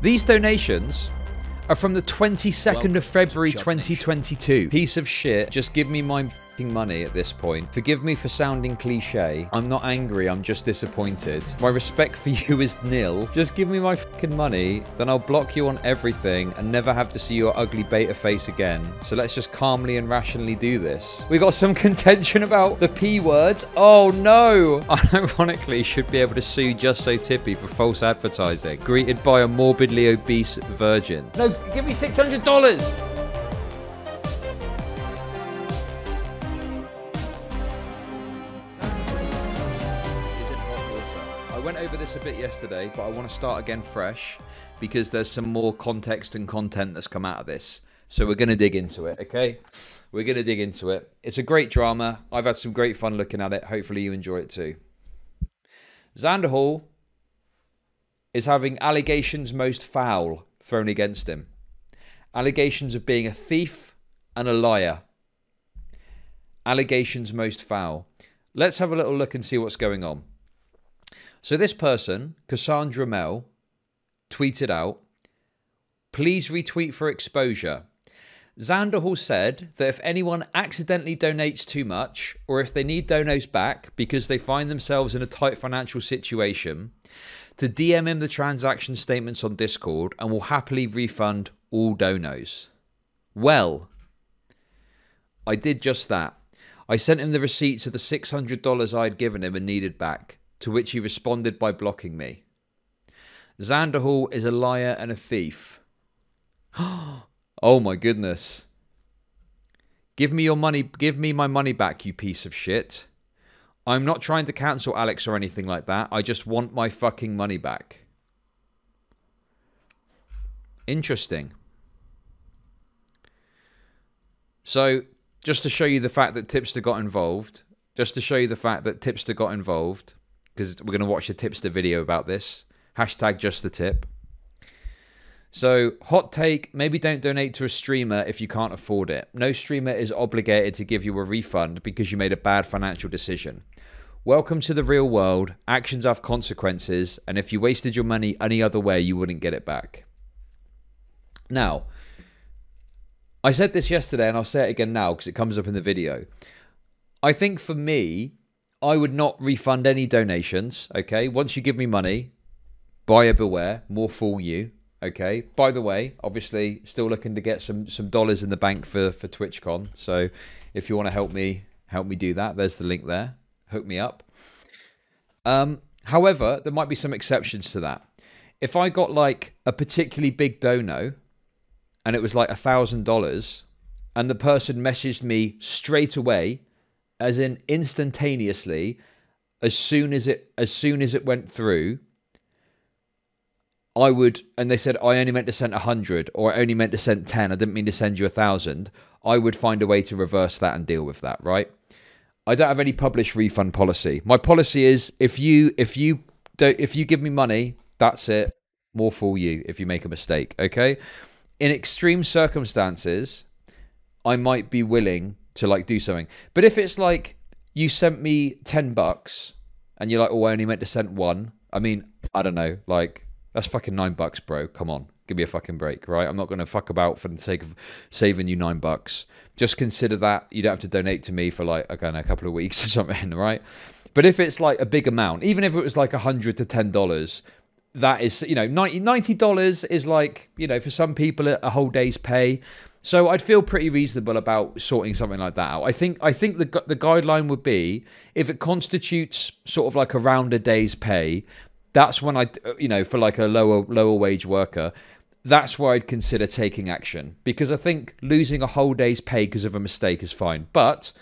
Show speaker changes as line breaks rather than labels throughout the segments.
These donations are from the 22nd of February 2022. Piece of shit. Just give me my fucking money at this point. Forgive me for sounding cliche. I'm not angry, I'm just disappointed. My respect for you is nil. Just give me my fucking money, then I'll block you on everything and never have to see your ugly beta face again. So let's just calmly and rationally do this. We got some contention about the P word. Oh no! I ironically should be able to sue Just So Tippy for false advertising. Greeted by a morbidly obese virgin. No, give me $600! I went over this a bit yesterday, but I want to start again fresh because there's some more context and content that's come out of this. So we're going to dig into it, okay? We're going to dig into it. It's a great drama. I've had some great fun looking at it. Hopefully you enjoy it too. Xanderhal is having allegations most foul thrown against him. Allegations of being a thief and a liar. Allegations most foul. Let's have a little look and see what's going on. So this person, Cassandra Mel, tweeted out, please retweet for exposure. Xanderhal said that if anyone accidentally donates too much, or if they need donos back because they find themselves in a tight financial situation, to DM him the transaction statements on Discord and will happily refund all donos. Well, I did just that. I sent him the receipts of the $600 I had given him and needed back, to which he responded by blocking me. Xanderhal is a liar and a thief. Oh my goodness. Give me your money. Give me my money back, you piece of shit. I'm not trying to cancel Alex or anything like that. I just want my fucking money back. Interesting. So, just to show you the fact that Tipster got involved, because we're going to watch a Tipster video about this. Hashtag just the tip. So, hot take, maybe don't donate to a streamer if you can't afford it. No streamer is obligated to give you a refund because you made a bad financial decision. Welcome to the real world. Actions have consequences, and if you wasted your money any other way, you wouldn't get it back. Now, I said this yesterday, and I'll say it again now because it comes up in the video. I think for me, I would not refund any donations, okay? Once you give me money, buyer beware, more fool you, okay? By the way, obviously, still looking to get some dollars in the bank for TwitchCon. So if you want to help me do that, there's the link there. Hook me up. However, there might be some exceptions to that. If I got like a particularly big dono and it was like $1,000 and the person messaged me straight away, as in instantaneously, as soon as it went through, I would, and they said, I only meant to send 100 or I only meant to send 10. I didn't mean to send you 1,000. I would find a way to reverse that and deal with that, right? I don't have any published refund policy. My policy is if you give me money, that's it. More fool you if you make a mistake, okay? In extreme circumstances, I might be willing to like do something. But if it's like you sent me $10 and you're like, oh, I only meant to send one. I mean, I don't know, like that's fucking $9, bro. Come on, give me a fucking break, right? I'm not going to fuck about for the sake of saving you $9. Just consider that you don't have to donate to me for like, again, a couple of weeks or something, right? But if it's like a big amount, even if it was like $100 to $10, that is, you know, $90 is like, you know, for some people a whole day's pay. So I'd feel pretty reasonable about sorting something like that out. I think the guideline would be if it constitutes sort of like around a day's pay, that's when I'd, you know, for like a lower wage worker, that's where I'd consider taking action. Because I think losing a whole day's pay because of a mistake is fine. But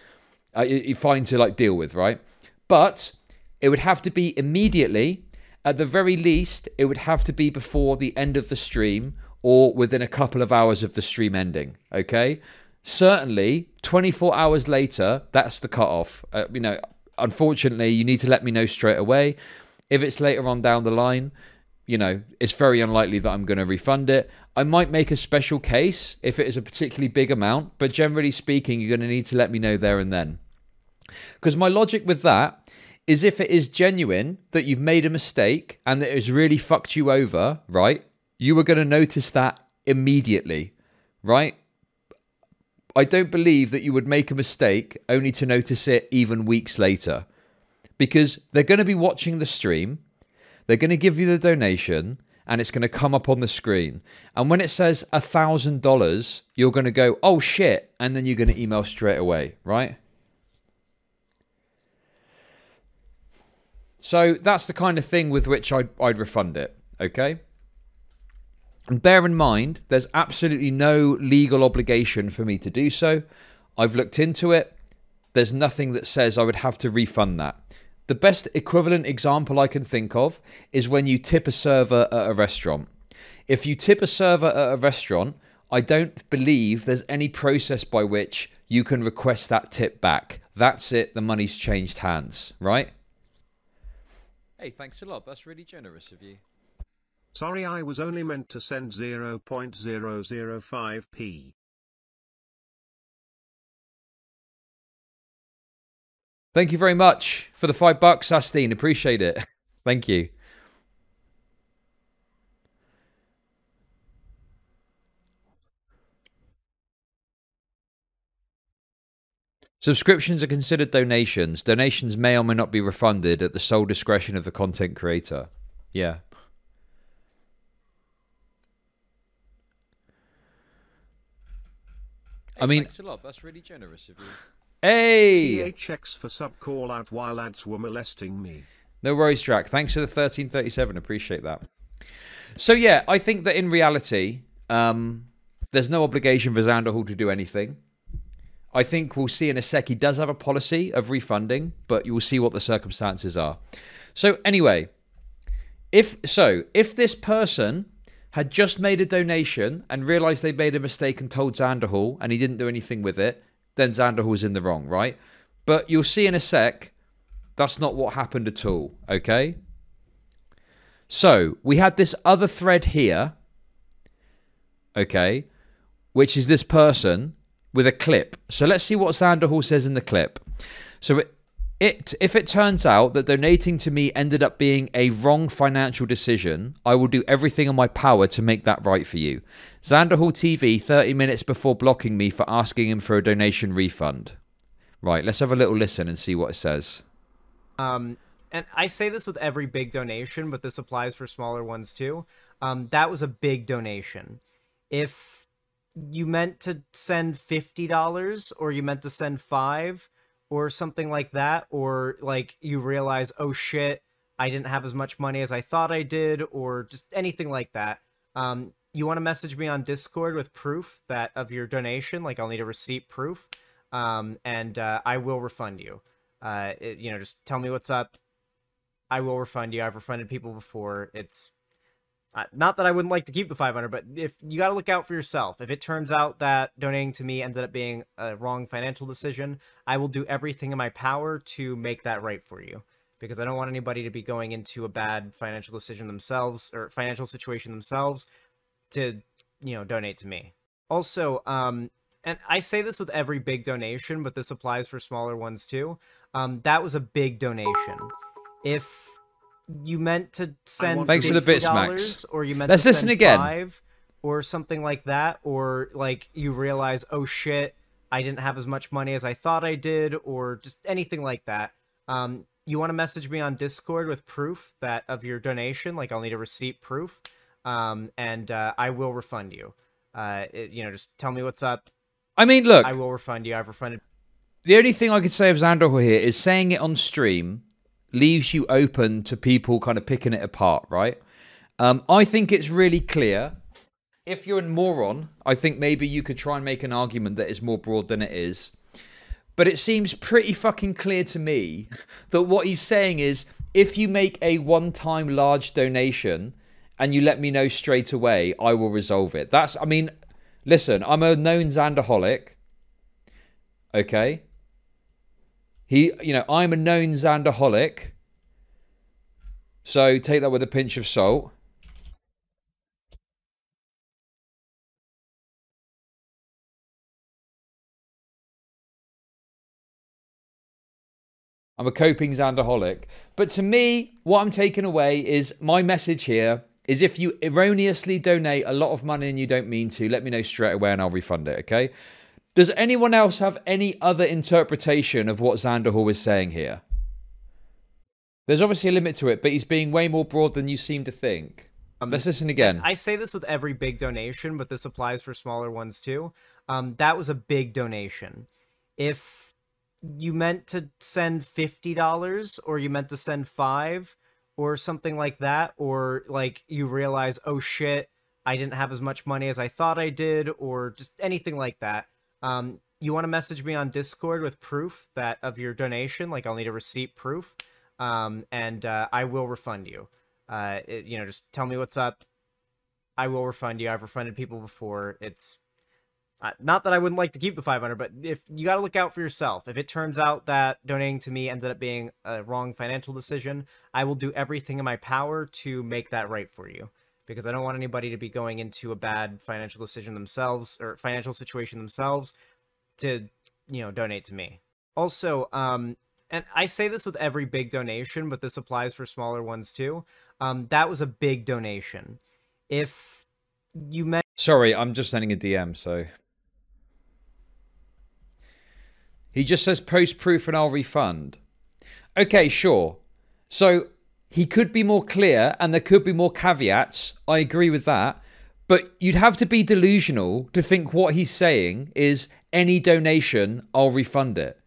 you're fine to like deal with, right? But it would have to be immediately. At the very least, it would have to be before the end of the stream or within a couple of hours of the stream ending, okay? Certainly, 24 hours later, that's the cutoff. You know, unfortunately, you need to let me know straight away. If it's later on down the line, you know, it's very unlikely that I'm going to refund it. I might make a special case if it is a particularly big amount, but generally speaking, you're going to need to let me know there and then. Because my logic with that is if it is genuine that you've made a mistake and that it has really fucked you over, right? you were going to notice that immediately, right? I don't believe that you would make a mistake only to notice it even weeks later, because they're going to be watching the stream, they're going to give you the donation, and it's going to come up on the screen. And when it says $1,000, you're going to go, oh shit, and then you're going to email straight away, right? So that's the kind of thing with which I'd refund it, okay? And bear in mind, there's absolutely no legal obligation for me to do so. I've looked into it. There's nothing that says I would have to refund that. The best equivalent example I can think of is when you tip a server at a restaurant. If you tip a server at a restaurant, I don't believe there's any process by which you can request that tip back. That's it. The money's changed hands, right? Hey, thanks a lot. That's really generous of you.
Sorry, I was only meant to send 0.005p.
Thank you very much for the $5, Astine. Appreciate it. Thank you. Subscriptions are considered donations. Donations may or may not be refunded at the sole discretion of the content creator. Yeah. Hey, I mean, thanks a lot. That's really generous of you. Hey!
THX for sub call out while ads were molesting me.
No worries, Drac. Thanks for the 1337. Appreciate that. So yeah, I think that in reality, there's no obligation for Xanderhal to do anything. I think we'll see in a sec. He does have a policy of refunding, but you will see what the circumstances are. So anyway, if this person had just made a donation and realized they made a mistake and told Xanderhal and he didn't do anything with it, then Xanderhal's in the wrong, right? But you'll see in a sec, that's not what happened at all, okay? So we had this other thread here, okay, which is this person with a clip. So let's see what Xanderhal says in the clip. So if it turns out that donating to me ended up being a wrong financial decision, I will do everything in my power to make that right for you. Xanderhal TV 30 minutes before blocking me for asking him for a donation refund. Right, let's have a little listen and see what it says.
And I say this with every big donation, but this applies for smaller ones too. That was a big donation. If you meant to send $50 or you meant to send $5 or something like that, or like you realize, oh shit, I didn't have as much money as I thought I did, or just anything like that, you want to message me on Discord with proof that of your donation, like I'll need a receipt proof, and I will refund you. You know, just tell me what's up. I will refund you. I've refunded people before. It's not that I wouldn't like to keep the 500, but if you got to look out for yourself. If it turns out that donating to me ended up being a wrong financial decision, I will do everything in my power to make that right for you, because I don't want anybody to be going into a bad financial decision themselves or financial situation themselves to, you know, donate to me. Also, and I say this with every big donation, but this applies for smaller ones too. That was a big donation. If you meant to send
thanks for the bits, Max.
Or you meant
Let's
to
listen
send
again.
$5 or something like that, or like you realize, oh shit, I didn't have as much money as I thought I did, or just anything like that, you want to message me on Discord with proof that of your donation, like I'll need a receipt proof, and I will refund you. You know, just tell me what's up.
I mean, look,
I will refund you. I've refunded.
The only thing I could say of Xanderhal here is saying it on stream leaves you open to people kind of picking it apart, right? I think it's really clear. If you're a moron, I think maybe you could try and make an argument that is more broad than it is. But it seems pretty fucking clear to me that what he's saying is, if you make a one-time large donation and you let me know straight away, I will resolve it. That's, I mean, listen, I'm a known Xanderholic. Okay? You know, I'm a known Xanderholic. So take that with a pinch of salt. I'm a coping Xanderholic. But to me, what I'm taking away is my message here is if you erroneously donate a lot of money and you don't mean to, let me know straight away and I'll refund it, okay? Does anyone else have any other interpretation of what Xanderhal is saying here? There's obviously a limit to it, but he's being way more broad than you seem to think. Let's listen again.
I say this with every big donation, but this applies for smaller ones too. That was a big donation. If you meant to send $50 or you meant to send $5 or something like that, or like you realize, oh shit, I didn't have as much money as I thought I did, or just anything like that, you want to message me on Discord with proof that of your donation. Like I'll need a receipt proof, and I will refund you. Just tell me what's up. I will refund you. I've refunded people before. It's not that I wouldn't like to keep the 500, but if you got to look out for yourself. If it turns out that donating to me ended up being a wrong financial decision, I will do everything in my power to make that right for you, because I don't want anybody to be going into a bad financial decision themselves or financial situation themselves to, donate to me. Also, and I say this with every big donation, but this applies for smaller ones too. That was a big donation. If you meant...
Sorry, I'm just sending a DM, so... He just says post proof and I'll refund. Okay, sure. So he could be more clear and there could be more caveats. I agree with that. But you'd have to be delusional to think what he's saying is any donation, I'll refund it.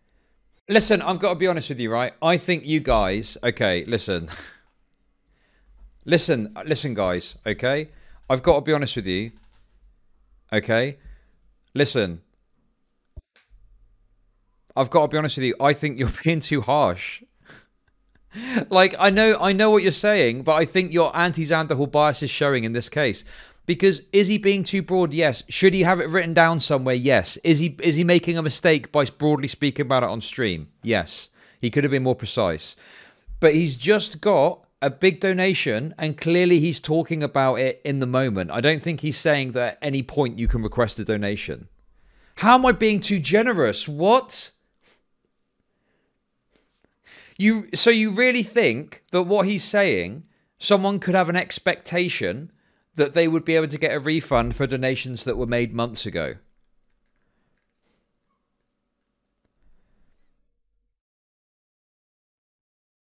Listen, I've got to be honest with you, right? I think you guys... Okay, listen. Listen, guys, okay? I've got to be honest with you. Okay? Listen. I've got to be honest with you. I think you're being too harsh. Like, I know what you're saying, but I think your anti-Xanderhal bias is showing in this case. Because is he being too broad? Yes. Should he have it written down somewhere? Yes. Is he making a mistake by broadly speaking about it on stream? Yes. He could have been more precise. But he's just got a big donation and clearly he's talking about it in the moment. I don't think he's saying that at any point you can request a donation. How am I being too generous? What? So you really think that what he's saying, someone could have an expectation that they would be able to get a refund for donations that were made months ago?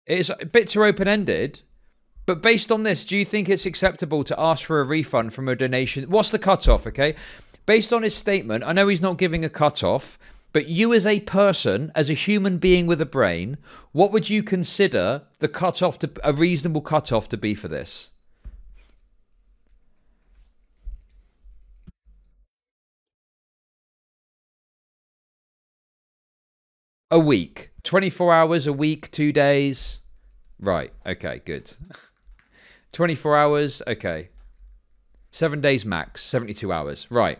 It's a bit too open-ended, but based on this, do you think it's acceptable to ask for a refund from a donation? What's the cutoff, okay? Based on his statement, I know he's not giving a cutoff, but you as a person, as a human being with a brain, what would you consider the cutoff to a reasonable cutoff to be for this? A week. 24 hours, a week, 2 days. Right. Okay, good. 24 hours. Okay. 7 days max. 72 hours. Right.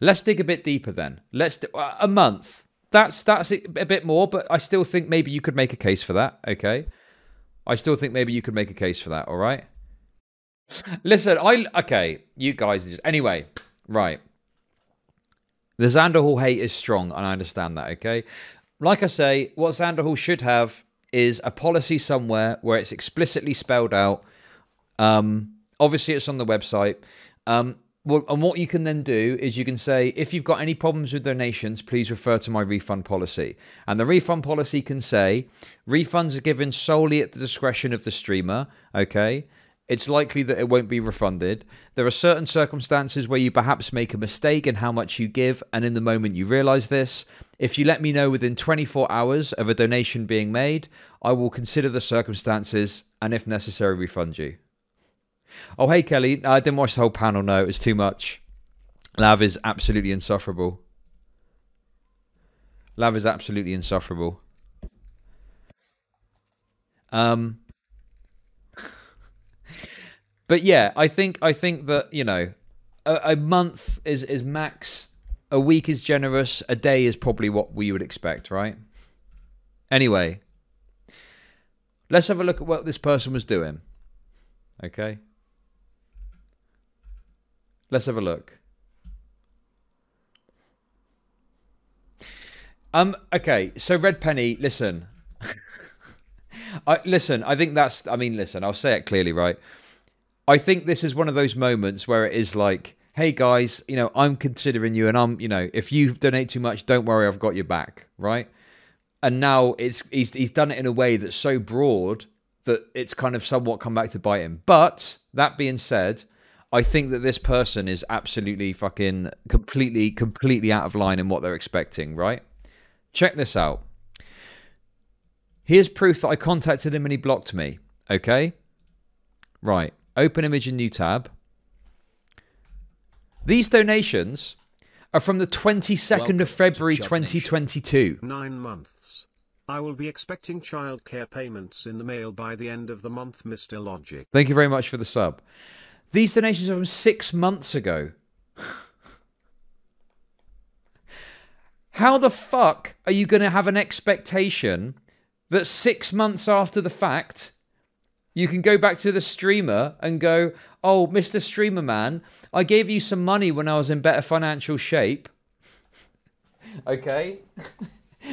Let's dig a bit deeper then. Let's do a month. That's a bit more, but I still think maybe you could make a case for that. Okay. I still think maybe you could make a case for that. All right. Listen, okay. You guys just, anyway. Right. The Xanderhal hate is strong, and I understand that. Okay. Like I say, what Xanderhal should have is a policy somewhere where it's explicitly spelled out. Obviously, it's on the website. And what you can then do is you can say, if you've got any problems with donations, please refer to my refund policy. And the refund policy can say, refunds are given solely at the discretion of the streamer, okay? It's likely that it won't be refunded. There are certain circumstances where you perhaps make a mistake in how much you give, and in the moment you realize this. If you let me know within 24 hours of a donation being made, I will consider the circumstances and, if necessary, refund you. Oh, hey, Kelly. I didn't watch the whole panel. No, it was too much. Lav is absolutely insufferable. Lav is absolutely insufferable. But yeah, I think that, you know, a month is max. A week is generous. A day is probably what we would expect, right? Anyway, let's have a look at what this person was doing. Okay. Let's have a look. Okay, so Red Penny, listen. I think that's, I mean, listen, I'll say it clearly, right? I think this is one of those moments where it is like, hey guys, you know, I'm considering you, and I'm, you know, if you donate too much, don't worry, I've got your back, right? And now he's done it in a way that's so broad that it's kind of somewhat come back to bite him. But that being said, I think that this person is absolutely fucking completely out of line in what they're expecting, right? Check this out. Here's proof that I contacted him and he blocked me, okay? Right, open image in new tab. These donations are from the 22nd of February 2022.
9 months. I will be expecting childcare payments in the mail by the end of the month, Mr. Logic.
Thank you very much for the sub. These donations are from 6 months ago. How the fuck are you going to have an expectation that 6 months after the fact, you can go back to the streamer and go, oh, Mr. Streamer Man, I gave you some money when I was in better financial shape. Okay?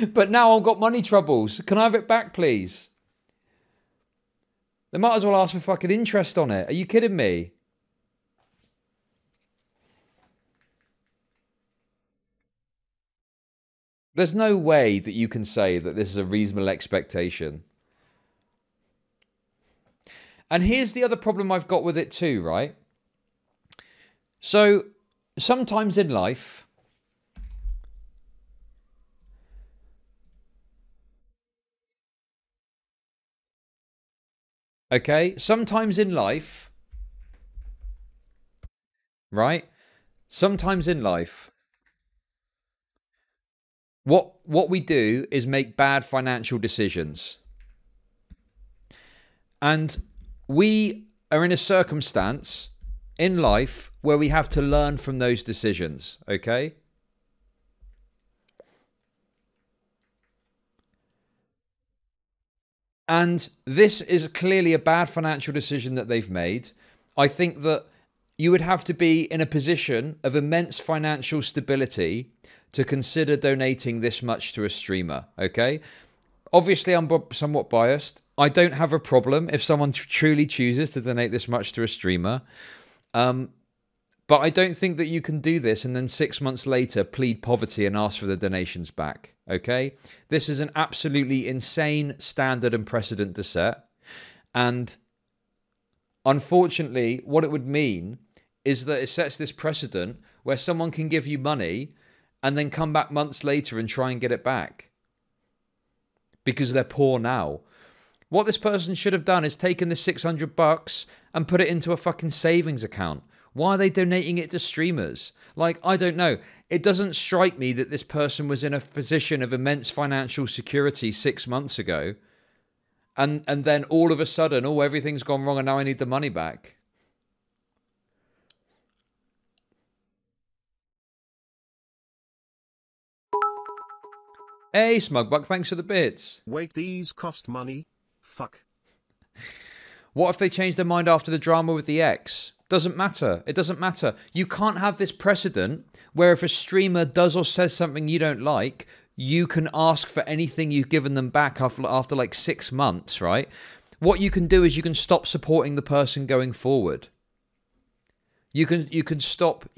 But now I've got money troubles. Can I have it back, please? They might as well ask for fucking interest on it. Are you kidding me? There's no way that you can say that this is a reasonable expectation. And here's the other problem I've got with it too, right? So, sometimes in life, okay, sometimes in life, right? Sometimes in life, what we do is make bad financial decisions. And we are in a circumstance in life where we have to learn from those decisions, okay? And this is clearly a bad financial decision that they've made. I think that you would have to be in a position of immense financial stability to consider donating this much to a streamer, okay? Obviously, I'm somewhat biased. I don't have a problem if someone truly chooses to donate this much to a streamer. But I don't think that you can do this and then 6 months later plead poverty and ask for the donations back, okay? This is an absolutely insane standard and precedent to set. And unfortunately, what it would mean is that it sets this precedent where someone can give you money and then come back months later and try and get it back because they're poor now. What this person should have done is taken the $600 and put it into a fucking savings account. Why are they donating it to streamers? Like, I don't know. It doesn't strike me that this person was in a position of immense financial security 6 months ago. And then all of a sudden, oh, everything's gone wrong and now I need the money back. Hey, Smugbuck, thanks for the bits.
Wait, these cost money? Fuck.
What if they change their mind after the drama with the ex? Doesn't matter. It doesn't matter. You can't have this precedent where if a streamer does or says something you don't like, you can ask for anything you've given them back after like 6 months, right? What you can do is you can stop supporting the person going forward. You can stop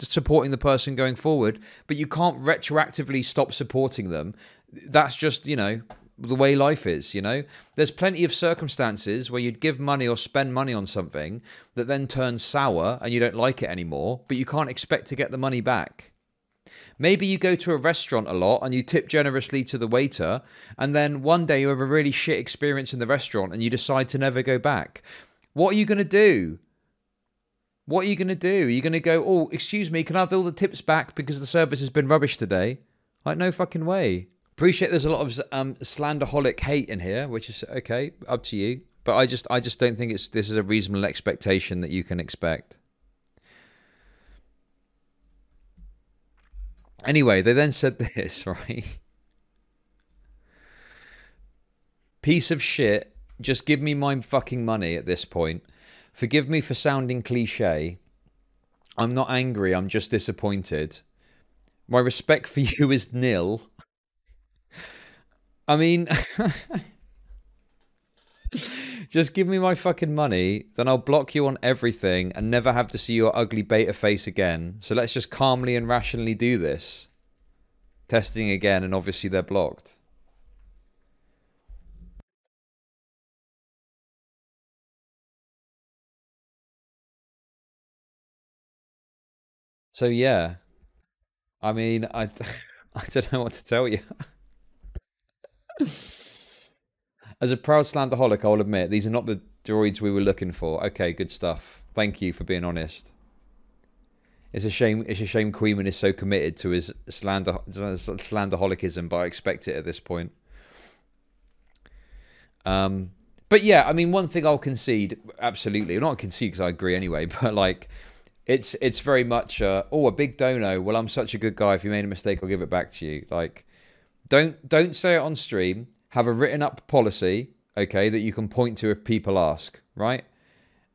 supporting the person going forward, but you can't retroactively stop supporting them. That's just, you know, the way life is, you know. There's plenty of circumstances where you'd give money or spend money on something that then turns sour and you don't like it anymore, but you can't expect to get the money back. Maybe you go to a restaurant a lot and you tip generously to the waiter, and then one day you have a really shit experience in the restaurant and you decide to never go back. What are you going to do? What are you going to do? Are you going to go, oh, excuse me, can I have all the tips back because the service has been rubbish today? Like, no fucking way. Appreciate there's a lot of slanderholic hate in here, which is okay, up to you. But I just don't think this is a reasonable expectation that you can expect. Anyway, they then said this, right? Piece of shit, just give me my fucking money at this point. Forgive me for sounding cliche. I'm not angry, I'm just disappointed. My respect for you is nil. I mean, Just give me my fucking money, then I'll block you on everything and never have to see your ugly beta face again. So let's just calmly and rationally do this. Testing again, and obviously they're blocked. So yeah, I mean, I don't know what to tell you. As a proud Slanderholic, I'll admit, these are not the droids we were looking for. Okay, good stuff. Thank you for being honest. It's a shame Queeman is so committed to his slanderholicism, but I expect it at this point. But yeah, I mean, one thing I'll concede, absolutely. Not concede because I agree anyway, but like, it's very much, oh, a big dono. Well, I'm such a good guy. If you made a mistake, I'll give it back to you. Like, don't say it on stream. Have a written up policy, okay, that you can point to if people ask, right?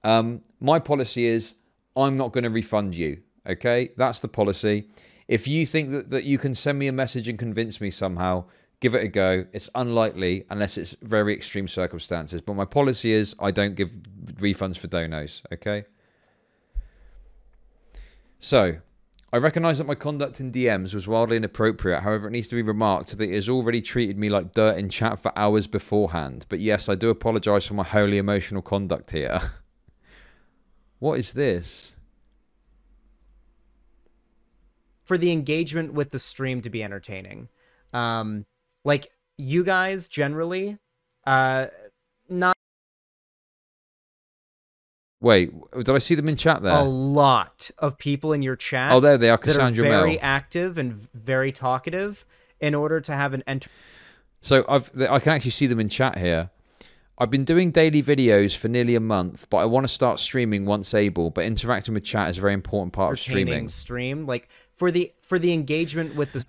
My policy is I'm not going to refund you, okay? That's the policy. If you think that you can send me a message and convince me somehow, give it a go. It's unlikely unless it's very extreme circumstances. But my policy is I don't give refunds for donos, okay? So, I recognise that my conduct in DMs was wildly inappropriate. However, it needs to be remarked that it has already treated me like dirt in chat for hours beforehand. But yes, I do apologise for my wholly emotional conduct here. What is this?
For the engagement with the stream to be entertaining. Like, you guys generally, not...
Wait, did I see them in chat there?
A lot of people in your chat.
Oh, there they are, Cassandra
that are very
Mel.
active and very talkative in order to have an
So I can actually see them in chat here. I've been doing daily videos for nearly a month, but I want to start streaming once able. But interacting with chat is a very important part of streaming.
Stream, like for the engagement with the.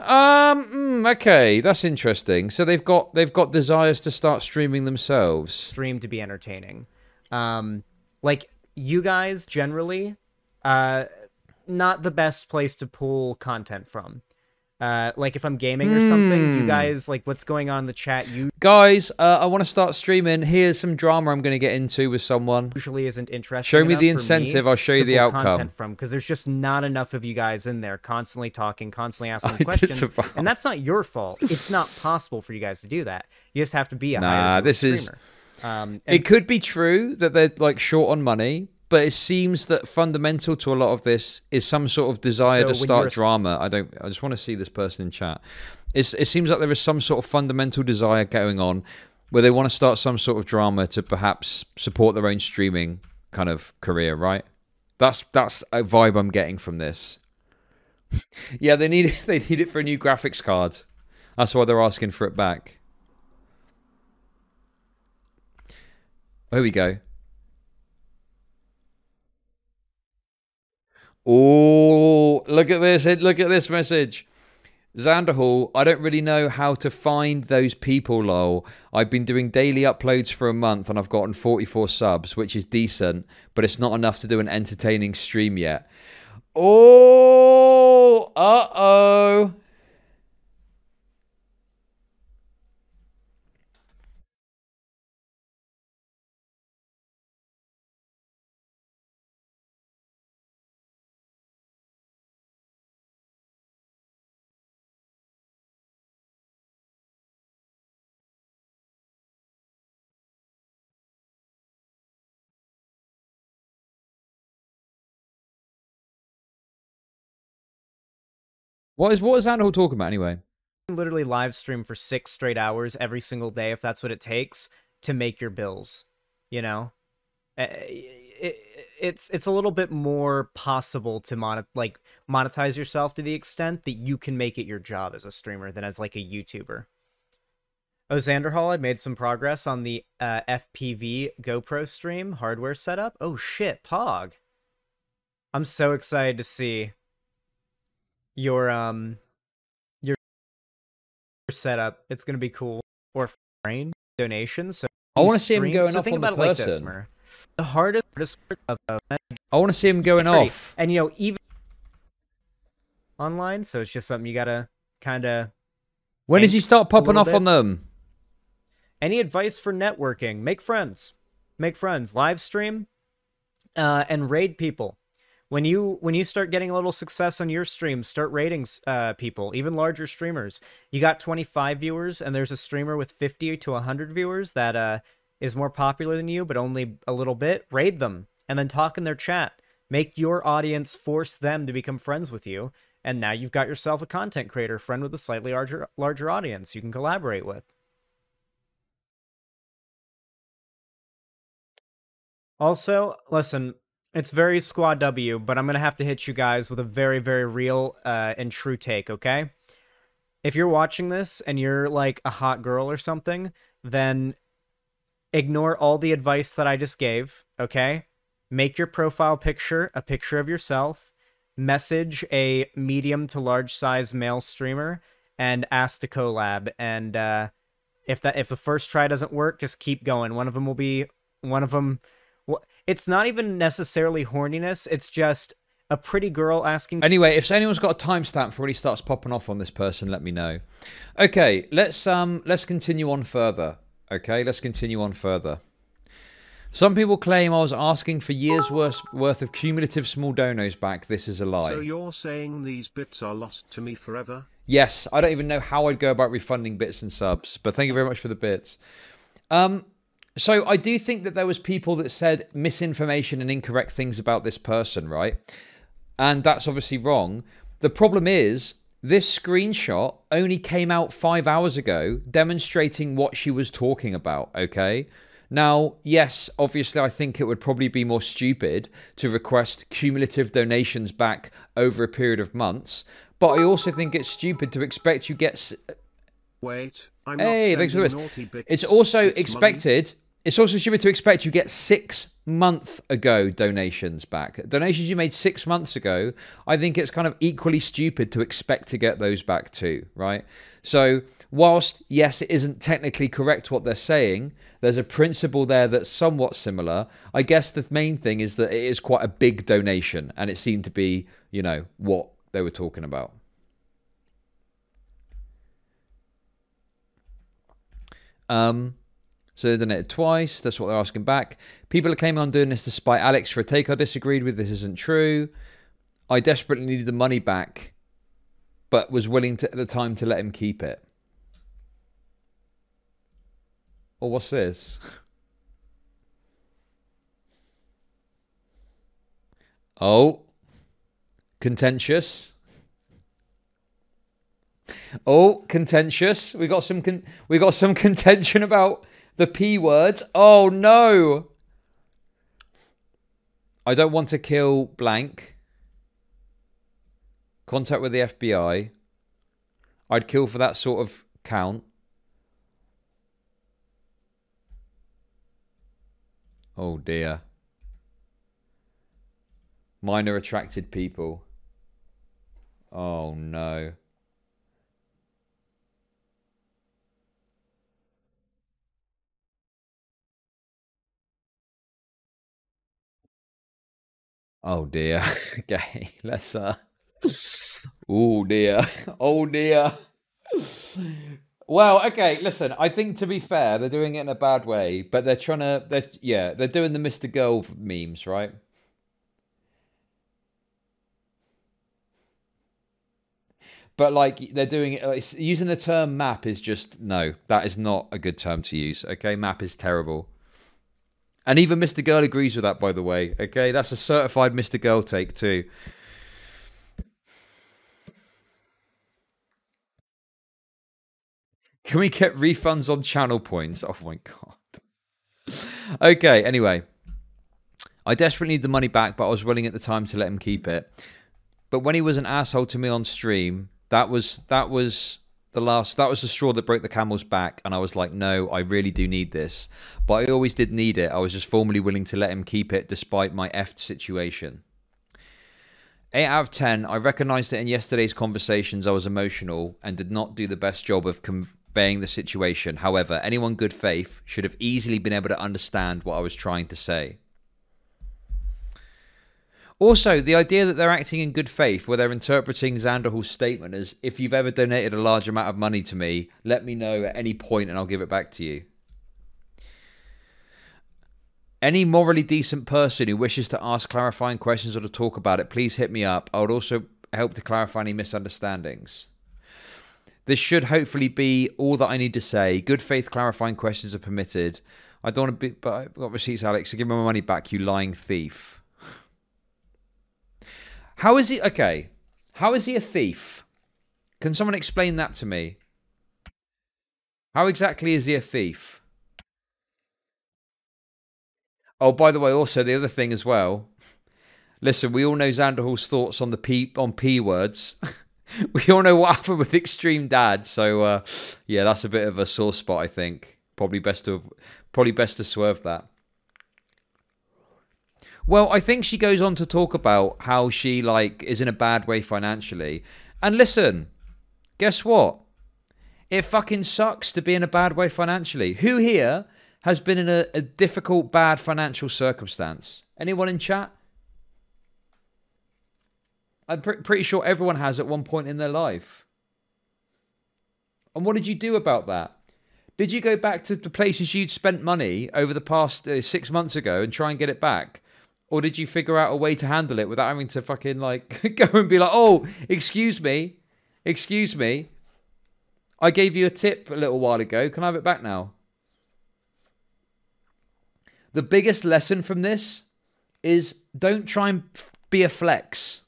Okay, that's interesting. So they've got desires to start streaming themselves.
Stream to be entertaining, like you guys generally, not the best place to pull content from. Like if I'm gaming or something, you guys, like what's going on in the chat, you
guys, I want to start streaming. Here's some drama I'm going to get into with someone.
Usually isn't interesting.
Show me the incentive, I'll show you the outcome.
Because there's just not enough of you guys in there constantly talking, constantly asking questions. And that's not your fault. It's not possible for you guys to do that. You just have to be a higher streamer.
It could be true that they're like short on money, but it seems that fundamental to a lot of this is some sort of desire to start drama. I just want to see this person in chat. It seems like there is some sort of fundamental desire going on where they want to start some sort of drama to perhaps support their own streaming kind of career, right? That's a vibe I'm getting from this. Yeah, they need it for a new graphics card. That's why they're asking for it back. Here we go. Oh, look at this. Look at this message. Xanderhal, I don't really know how to find those people, lol. I've been doing daily uploads for a month and I've gotten 44 subs, which is decent, but it's not enough to do an entertaining stream yet. Oh, uh-oh. What is Xanderhal talking about anyway?
Literally live stream for 6 straight hours every single day if that's what it takes to make your bills, you know? It's a little bit more possible to monetize yourself to the extent that you can make it your job as a streamer than as like a YouTuber. Oh, Xanderhal, I made some progress on the FPV GoPro stream hardware setup. Oh shit, Pog. I'm so excited to see your setup. It's gonna be cool. Or brain donations. So
I want to see him going off on the person.
Like this, the hardest part of
I want to see him going off.
And you know, even online, so it's just something you gotta kind of.
When does he start popping off on them?
Any advice for networking? Make friends. Make friends. Live stream and raid people. When you start getting a little success on your stream, start raiding people, even larger streamers. You got 25 viewers, and there's a streamer with 50 to 100 viewers that is more popular than you, but only a little bit. Raid them, and then talk in their chat. Make your audience force them to become friends with you, and now you've got yourself a content creator friend with a slightly larger audience you can collaborate with. Also, listen, it's very Squad W, but I'm going to have to hit you guys with a very, very real and true take, okay? If you're watching this and you're like a hot girl or something, then ignore all the advice that I just gave, okay? Make your profile picture a picture of yourself, message a medium to large size male streamer, and ask to collab. And if the first try doesn't work, just keep going. One of them. It's not even necessarily horniness. It's just a pretty girl asking.
Anyway, if anyone's got a timestamp for when he starts popping off on this person, let me know. Okay, let's continue on further. Okay, let's continue on further. Some people claim I was asking for years' worth of cumulative small donos back. This is a lie.
So you're saying these bits are lost to me forever?
Yes, I don't even know how I'd go about refunding bits and subs, but thank you very much for the bits. So I do think that there was people that said misinformation and incorrect things about this person, right? And that's obviously wrong. The problem is, this screenshot only came out 5 hours ago demonstrating what she was talking about, okay? Now, yes, obviously I think it would probably be more stupid to request cumulative donations back over a period of months, but I also think it's stupid to expect you get...
Wait, I'm
hey,
not
thanks for this.
naughty bits.
It's also
It's
expected...
money.
It's also stupid to expect you get 6 months ago donations back. Donations you made 6 months ago, I think it's kind of equally stupid to expect to get those back too, right? So whilst, yes, it isn't technically correct what they're saying, there's a principle there that's somewhat similar. I guess the main thing is that it is quite a big donation, and it seemed to be, you know, what they were talking about. So they donated twice. That's what they're asking back. People are claiming I'm doing this to spite Alex for a take I disagreed with. This isn't true. I desperately needed the money back, but was willing to, at the time, to let him keep it. Oh, what's this? Oh. Contentious. Oh, contentious. We got some contention about the P word. Oh no. I don't want to kill blank. Contact with the FBI. I'd kill for that sort of count. Oh dear. Minor attracted people. Oh no. Oh dear. Okay, let's oh dear. Oh dear. Well, okay, listen, I think to be fair, they're doing it in a bad way, but they're trying to they're doing the Mr. Girl memes, right? But like they're doing it like, using the term map is just no, that is not a good term to use. Okay, map is terrible. And even Mr. Girl agrees with that, by the way. Okay, that's a certified Mr. Girl take too. Can we get refunds on channel points? Oh my god. Okay, anyway. I desperately need the money back, but I was willing at the time to let him keep it. But when he was an asshole to me on stream, that was the straw that broke the camel's back, and I was like, no, I really do need this. But I always did need it. I was just formally willing to let him keep it despite my effed situation. 8 out of 10, I recognised that in yesterday's conversations I was emotional and did not do the best job of conveying the situation. However, anyone good faith should have easily been able to understand what I was trying to say. Also, the idea that they're acting in good faith, where they're interpreting Xanderhal's statement as, if you've ever donated a large amount of money to me, let me know at any point and I'll give it back to you. Any morally decent person who wishes to ask clarifying questions or to talk about it, please hit me up. I would also help to clarify any misunderstandings. This should hopefully be all that I need to say. Good faith clarifying questions are permitted. I don't want to be, but I've got receipts, Alex, so give me my money back, you lying thief. How is he, okay, how is he a thief? Can someone explain that to me? How exactly is he a thief? Oh, by the way, also the other thing as well. Listen, we all know Xanderhal's thoughts on the P words. We all know what happened with Extreme Dad, so yeah, that's a bit of a sore spot, I think. Probably best to swerve that. Well, I think she goes on to talk about how she like is in a bad way financially. And listen, guess what? It fucking sucks to be in a bad way financially. Who here has been in a difficult, bad financial circumstance? Anyone in chat? I'm pretty sure everyone has at one point in their life. And what did you do about that? Did you go back to the places you'd spent money over the past 6 months ago and try and get it back? Or did you figure out a way to handle it without having to fucking like go and be like, oh, excuse me, I gave you a tip a little while ago. Can I have it back now? The biggest lesson from this is don't try and be a flex.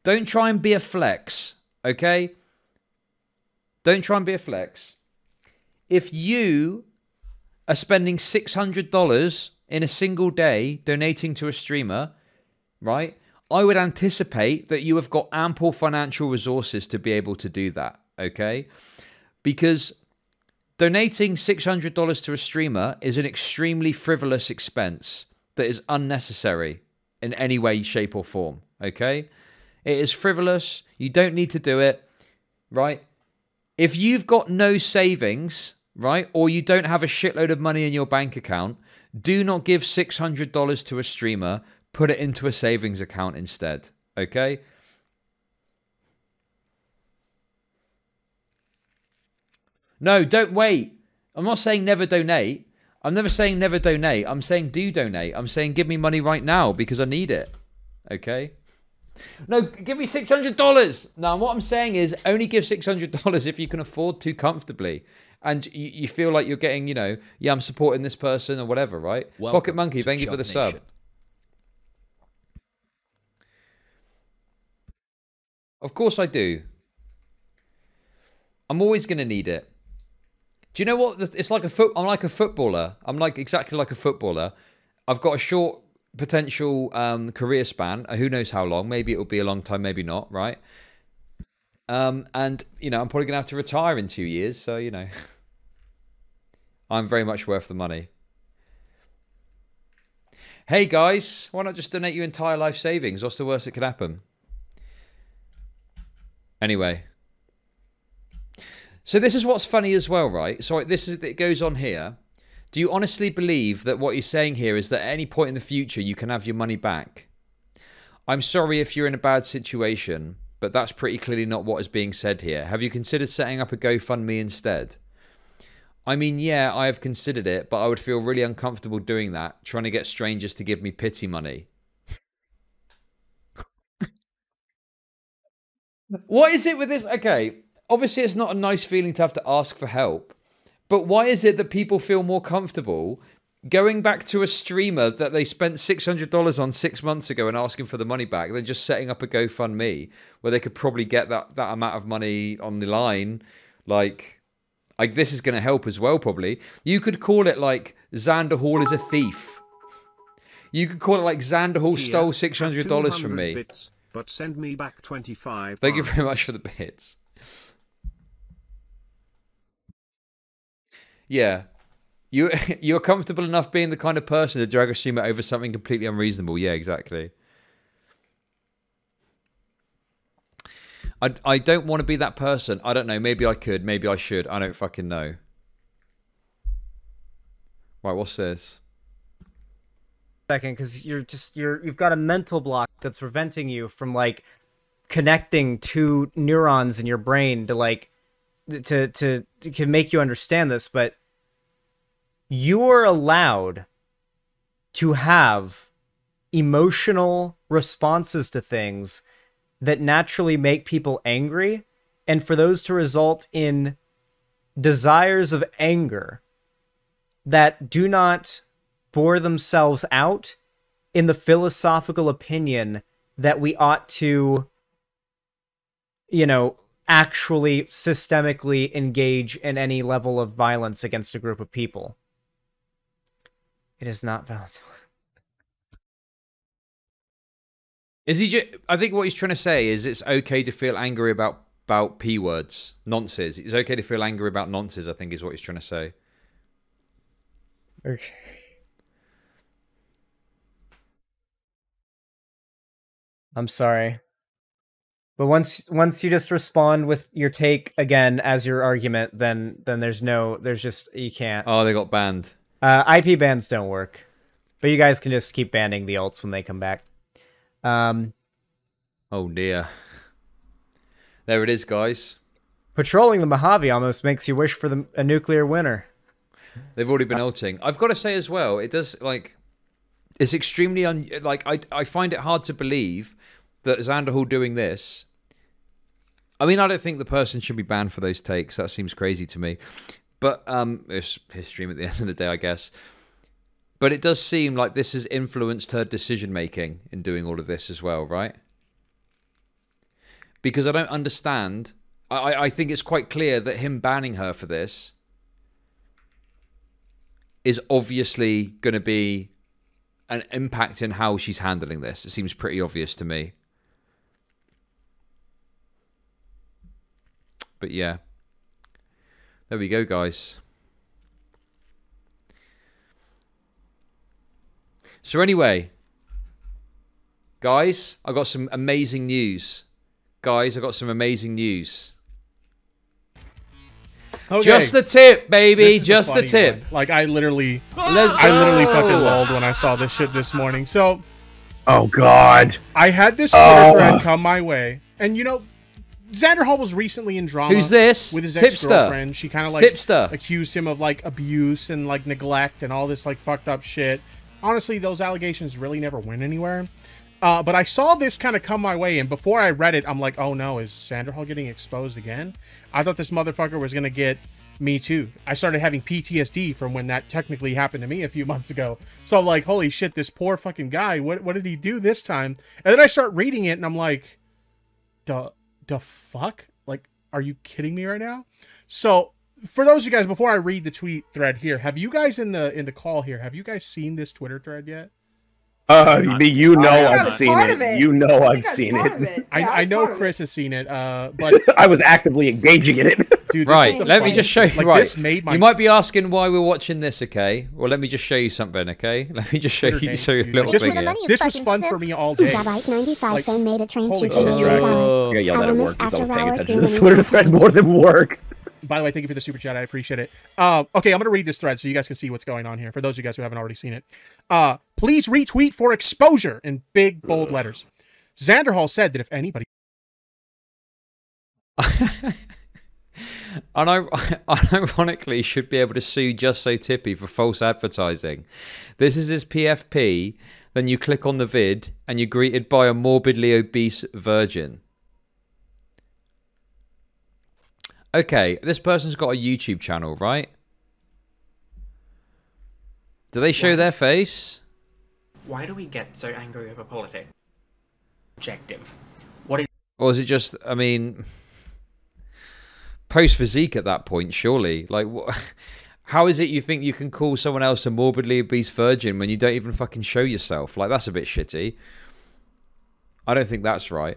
Don't try and be a flex, okay? Don't try and be a flex. If you are spending $600 in a single day donating to a streamer, right? I would anticipate that you have got ample financial resources to be able to do that, okay? Because donating $600 to a streamer is an extremely frivolous expense that is unnecessary in any way, shape, or form, okay? It is frivolous. You don't need to do it, right? If you've got no savings, right, or you don't have a shitload of money in your bank account, do not give $600 to a streamer. Put it into a savings account instead, okay? No, don't wait. I'm not saying never donate. I'm never saying never donate. I'm saying do donate. I'm saying give me money right now because I need it, okay? No, give me $600. No, what I'm saying is only give $600 if you can afford to comfortably. And you feel like you're getting, you know, yeah, I'm supporting this person or whatever, right?
Welcome
Pocket Monkey, thank you for the
Nation.
sub. Of course I do. I'm always going to need it. Do you know what? It's like I'm like a footballer. I'm like exactly like a footballer. I've got a short potential career span. Who knows how long? Maybe it'll be a long time, maybe not, right? And, you know, I'm probably going to have to retire in 2 years. So, you know, I'm very much worth the money. Hey, guys, why not just donate your entire life savings? What's the worst that could happen? Anyway. So this is what's funny as well, right? So it goes on here. Do you honestly believe that what he's saying here is that at any point in the future, you can have your money back? I'm sorry if you're in a bad situation, but that's pretty clearly not what is being said here. Have you considered setting up a GoFundMe instead? I mean, yeah, I have considered it, but I would feel really uncomfortable doing that, trying to get strangers to give me pity money. What is it with this? Okay, obviously it's not a nice feeling to have to ask for help, but why is it that people feel more comfortable going back to a streamer that they spent $600 on 6 months ago and asking for the money back than just setting up a GoFundMe where they could probably get that amount of money on the line? Like this is going to help as well, probably. You could call it like Xanderhal is a thief. You could call it like Xanderhal stole $600 from me.
Bits, but send me back 25.
Thank you very much for the bits. Yeah. You're comfortable enough being the kind of person to drag a streamer over something completely unreasonable. Yeah, exactly. I don't want to be that person. I don't know. Maybe I could. Maybe I should. I don't fucking know. Right, what's this?
Second, because you've got a mental block that's preventing you from like connecting two neurons in your brain to like to make you understand this, but You are allowed to have emotional responses to things that naturally make people angry, and for those to result in desires of anger that do not bore themselves out in the philosophical opinion that we ought to, actually systemically engage in any level of violence against a group of people. It is not valid.
Is he? I think what he's trying to say is it's okay to feel angry about p words, nonces. It's okay to feel angry about nonces. I think is what he's trying to say.
Okay. I'm sorry, but once you just respond with your take again as your argument, then there's just you can't.
Oh, they got banned.
IP bans don't work, but you guys can just keep banning the ults when they come back.
Oh dear. There it is, guys.
Patrolling the Mojave almost makes you wish for a nuclear winter.
They've already been ulting. I've got to say as well, it does it's extremely I find it hard to believe that Xanderhal doing this. I mean, I don't think the person should be banned for those takes. That seems crazy to me. But it's his stream at the end of the day, I guess. But it does seem like this has influenced her decision-making in doing all of this as well, right? Because I don't understand. I think it's quite clear that him banning her for this is obviously going to be an impact in how she's handling this. It seems pretty obvious to me. But yeah. There we go, guys. So anyway, guys, I got some amazing news. Okay. Just the tip, baby. Just the tip.
One. Like I literally fucking lulled when I saw this shit this morning. So,
oh god,
I had this Twitter thread come my way, and Xanderhal was recently in drama.
Who's this?
With his
Tipster.
ex-girlfriend. She kind of
Tipster.
accused him of abuse and neglect and all this fucked up shit. Honestly, those allegations really never went anywhere. But I saw this kind of come my way, and before I read it, I'm like, oh no, is Xanderhal getting exposed again? I thought this motherfucker was going to get me too. I started having PTSD from when that technically happened to me a few months ago. So I'm like, holy shit, this poor fucking guy, what did he do this time? And then I start reading it, and I'm like, the fuck? Are you kidding me right now? So for those of you guys, before I read the tweet thread here, have you guys in the call here, have you guys seen this Twitter thread yet?
I've seen it. You know I've seen it.
I know Chris has seen it, but
I was actively engaging in it.
Dude,
right, let me just show you. Right,
this made my...
You might be asking why we're watching this, okay? Well, let me just show you something, okay? Let me just show you a little thing here.
This was fun for me all day.
Holy shit, I yelled at work because I was paying attention to this Twitter thread more than work.
By the way, thank you for the super chat. I appreciate it. Okay, I'm going to read this thread so you guys can see what's going on here. For those of you guys who haven't already seen it. Please retweet for exposure in big, bold letters. Xanderhal said that if anybody...
Unironically should be able to sue Just So Tippy for false advertising. This is his PFP. Then you click on the vid and you're greeted by a morbidly obese virgin. Okay, this person's got a YouTube channel, right? Do they show their face?
Why do we get so angry over politics? Objective. What is...
Or is it just, I mean, post-physique at that point, surely? How is it you think you can call someone else a morbidly obese virgin when you don't even fucking show yourself? That's a bit shitty. I don't think that's right.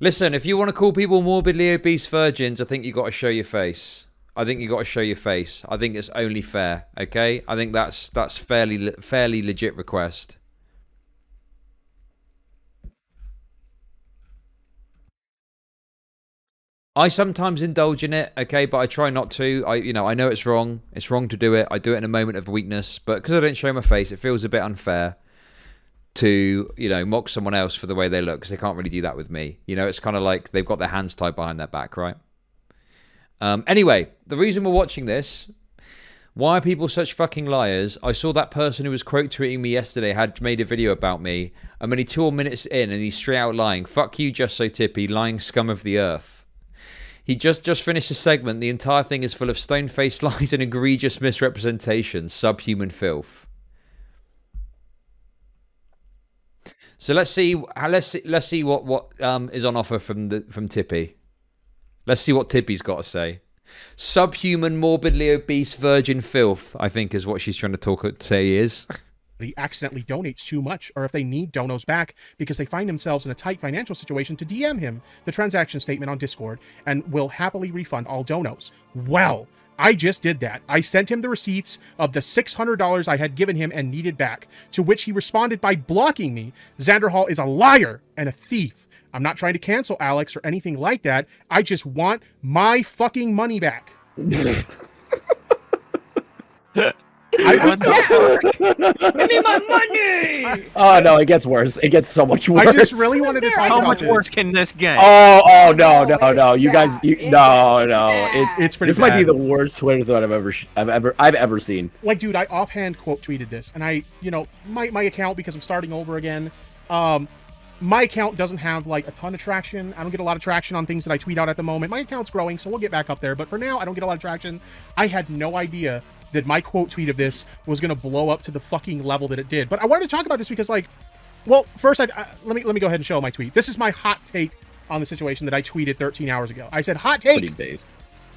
Listen, if you want to call people morbidly obese virgins, I think you got to show your face. I think it's only fair, okay? I think that's fairly legit request. I sometimes indulge in it, okay, but I try not to. I know it's wrong. It's wrong to do it. I do it in a moment of weakness, but because I don't show my face, it feels a bit unfair to, mock someone else for the way they look, because they can't really do that with me. It's kind of like they've got their hands tied behind their back, right? Anyway, the reason we're watching this, why are people such fucking liars? I saw that person who was quote tweeting me yesterday had made a video about me. I'm only 2 minutes in and he's straight out lying. Fuck you, Just So Tippy, lying scum of the earth. He just finished a segment. The entire thing is full of stone-faced lies and egregious misrepresentations. Subhuman filth. So let's see what is on offer from Tippy. Let's see what Tippy's got to say. Subhuman, morbidly obese, virgin filth, I think is what she's trying to say is.
He accidentally donates too much, or if they need donos back because they find themselves in a tight financial situation, to DM him the transaction statement on Discord and will happily refund all donos. Well, I just did that. I sent him the receipts of the $600 I had given him and needed back, to which he responded by blocking me. Xanderhal is a liar and a thief. I'm not trying to cancel Alex or anything like that. I just want my fucking money back.
Give me my money!
Oh no, it gets worse. It gets so much worse.
I just really wanted to talk about
How much
this.
worse can this get?
Oh no! You guys, no.
It's pretty.
This might be the worst Twitter thread I've ever seen.
Like, dude, I offhand quote tweeted this, and I, my account, because I'm starting over again. My account doesn't have like a ton of traction. I don't get a lot of traction on things that I tweet out at the moment. My account's growing, so we'll get back up there. But for now, I don't get a lot of traction. I had no idea that my quote tweet of this was going to blow up to the fucking level that it did. But I wanted to talk about this because, like, well, first, let me go ahead and show my tweet. This is my hot take on the situation that I tweeted 13 hours ago. I said, hot take,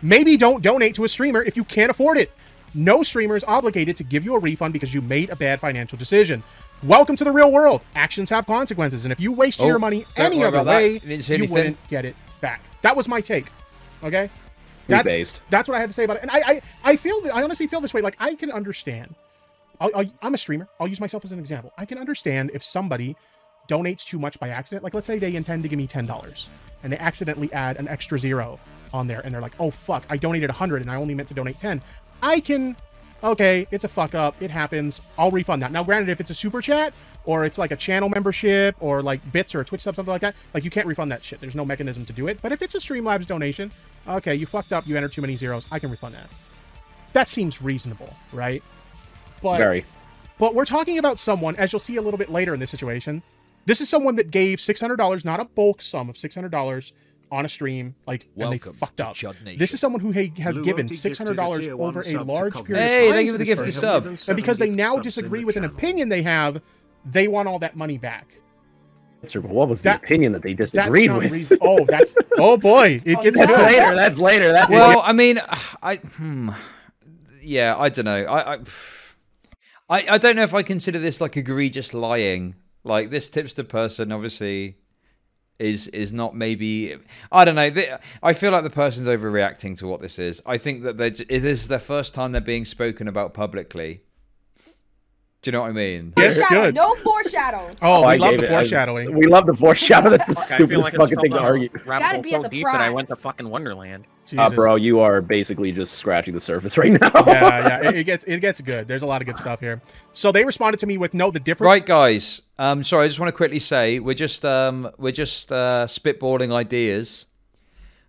maybe don't donate to a streamer if you can't afford it. No streamer is obligated to give you a refund because you made a bad financial decision. Welcome to the real world. Actions have consequences, and if you waste your money any other way, you wouldn't get it back. That was my take. Okay? That's what I had to say about it. And I feel that, I honestly feel this way. Like, I can understand. I'm a streamer. I'll use myself as an example. I can understand if somebody donates too much by accident. Like, let's say they intend to give me $10 and they accidentally add an extra 0 on there, and they're like, oh fuck, I donated 100 and I only meant to donate 10. I can, okay, it's a fuck up, it happens, I'll refund that. Now granted, if it's a super chat or it's like a channel membership or like bits or a Twitch sub, something like that, like, you can't refund that shit. There's no mechanism to do it. But if it's a Streamlabs donation, okay, you fucked up, you entered too many zeros, I can refund that. That seems reasonable, right? But we're talking about someone, as you'll see a little bit later in this situation, this is someone that gave $600, not a bulk sum of $600 on a stream, like, and they fucked up. This is someone who has given $600 over a large period of time.
Hey, thank you for the gift of sub.
And because they now disagree with an opinion they have, they want all that money back.
What was the opinion that they disagreed with?
Oh boy, it gets
later. That's later.
Well, I mean, yeah, I don't know. I don't know if I consider this like egregious lying. Like, this tipster person obviously is not, maybe, I don't know. I feel like the person's overreacting to what this is. I think that this is their first time they're being spoken about publicly. Do you know what I mean?
Yes, good.
No foreshadow.
Oh, we love the foreshadowing.
We love the foreshadow. That's the stupidest fucking thing to argue.
Gotta be so deep
that I went to fucking Wonderland.
Bro, you are basically just scratching the surface right now.
yeah, it gets good. There's a lot of good stuff here. So they responded to me with no, the difference.
Right, guys. Sorry, I just want to quickly say we're just spitballing ideas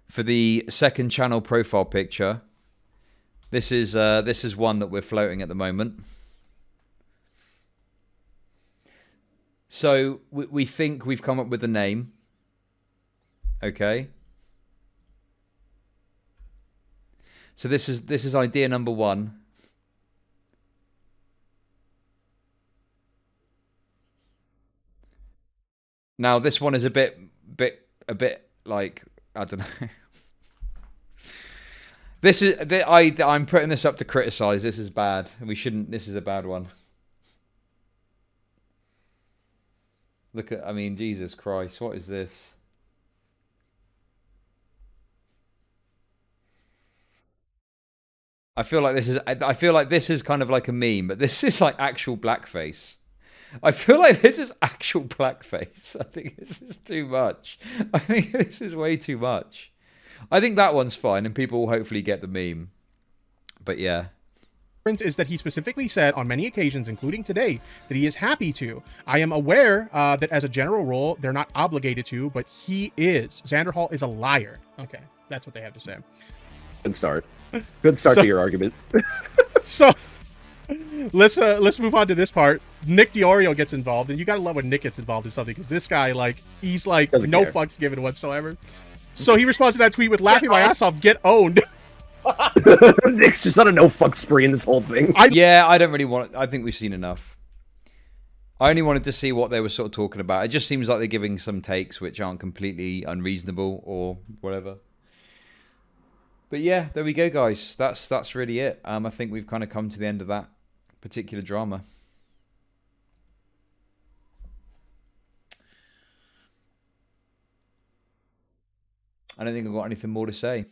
for the second channel profile picture. This is one that we're floating at the moment. So we think we've come up with a name. Okay. So this is idea number 1. Now this one is a bit like, I don't know. I'm putting this up to criticize. This is bad. We shouldn't. This is a bad one. Look at, I mean, Jesus Christ, what is this? I feel like this is kind of like a meme, but this is like actual blackface. I feel like this is actual blackface. I think this is too much. I think this is way too much. I think that one's fine, and people will hopefully get the meme. But yeah.
Is that he specifically said on many occasions, including today, that he is happy to. I am aware that as a general rule, they're not obligated to, but he is. Xanderhal is a liar. Okay, that's what they have to say.
Good start. Good start to your argument.
So let's move on to this part. Nick DiOrio gets involved, and you gotta love when Nick gets involved in something, because this guy, like, he's like no fucks given whatsoever. So he responds to that tweet with laughing my ass off, get owned.
Nick's just on a no fuck spree in this whole thing.
Yeah, I don't really want. I think we've seen enough. I only wanted to see what they were sort of talking about. It just seems like they're giving some takes which aren't completely unreasonable or whatever. But yeah, there we go, guys. That's really it. I think we've kind of come to the end of that particular drama. I don't think I've got anything more to say.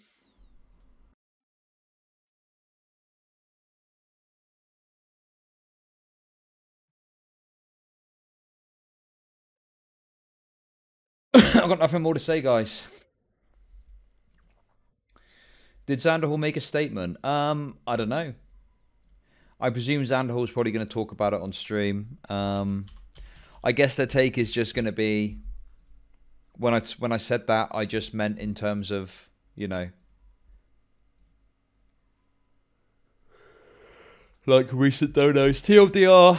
I've got nothing more to say, guys. Did Xanderhal make a statement? I don't know. I presume Xanderhal's probably going to talk about it on stream. I guess their take is just going to be, when I said that, I just meant in terms of, you know, like recent donos. TLDR,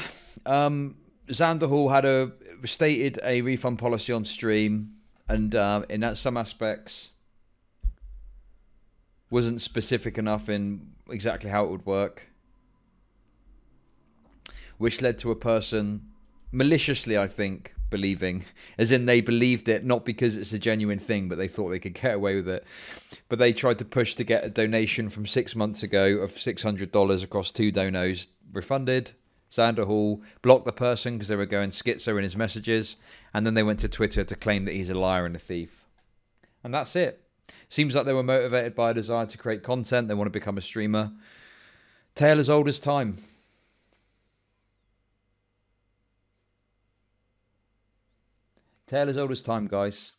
Xanderhal had stated a refund policy on stream, and in that some aspects wasn't specific enough in exactly how it would work, which led to a person maliciously, I think, believing, as in they believed it not because it's a genuine thing, but they thought they could get away with it. But they tried to push to get a donation from 6 months ago of $600 across 2 donos refunded. Xanderhal blocked the person because they were going schizo in his messages, and then they went to Twitter to claim that he's a liar and a thief. And that's it. Seems like they were motivated by a desire to create content. They want to become a streamer. Tale as old as time. Tale as old as time, guys.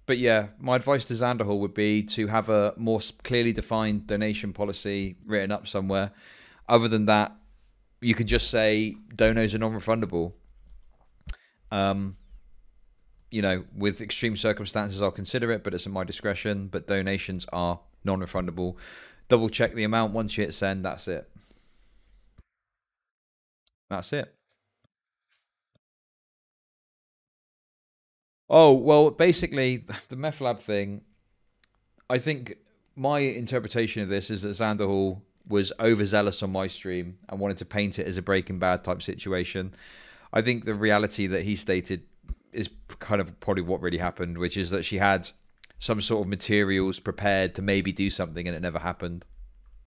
But yeah, my advice to Xanderhal would be to have a more clearly defined donation policy written up somewhere. Other than that, you could just say donos are non-refundable. You know, with extreme circumstances, I'll consider it, but it's at my discretion. But donations are non-refundable. Double check the amount once you hit send. That's it. That's it. Oh, well, basically, the meth lab thing, I think my interpretation of this is that Xanderhal was overzealous on my stream and wanted to paint it as a Breaking Bad type situation. I think the reality that he stated is kind of probably what really happened, which is that she had some sort of materials prepared to maybe do something and it never happened.